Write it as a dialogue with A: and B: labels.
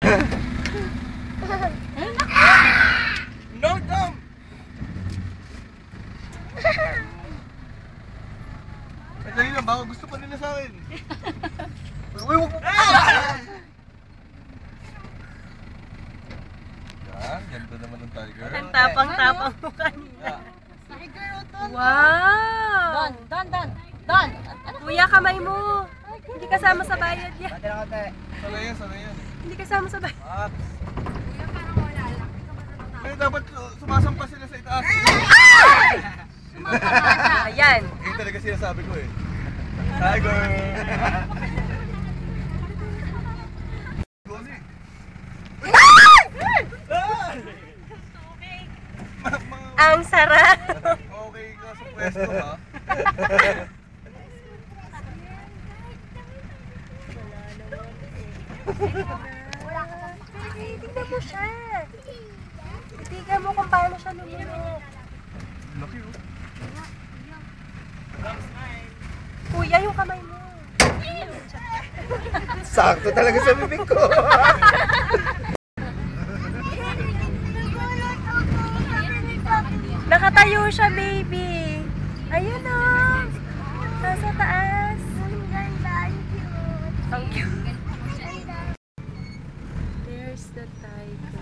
A: No, Tom! Ay, dali lang, baka gusto pa nila sa akin. Uy, wag mo! Yan, ganda naman ng tiger.
B: Ang tapang-tapang mo kanina.
C: Tiger, Don.
B: Wow!
C: Don.
B: Kuya, kamay mo. Hindi kasama sa bayad yan.
A: Sanay yan.
B: Hindi kasama sa bayad.
A: Ay, dapat sumasampa sila sa itaas.
B: Ayan.
A: Yun talaga sinasabi ko eh. Tiger!
B: Ang sarap.
A: Okay ka sa pwesto ha?
B: Tingnan mo siya. Tingnan mo kung paano siya lumulok.
A: Laki oh.
B: Kuya, yung kamay mo.
A: Sakto talaga sa bibig ko.
B: Nakatayo siya, baby. Ayun o. Nasa taas. Ang cute. There's the tiger.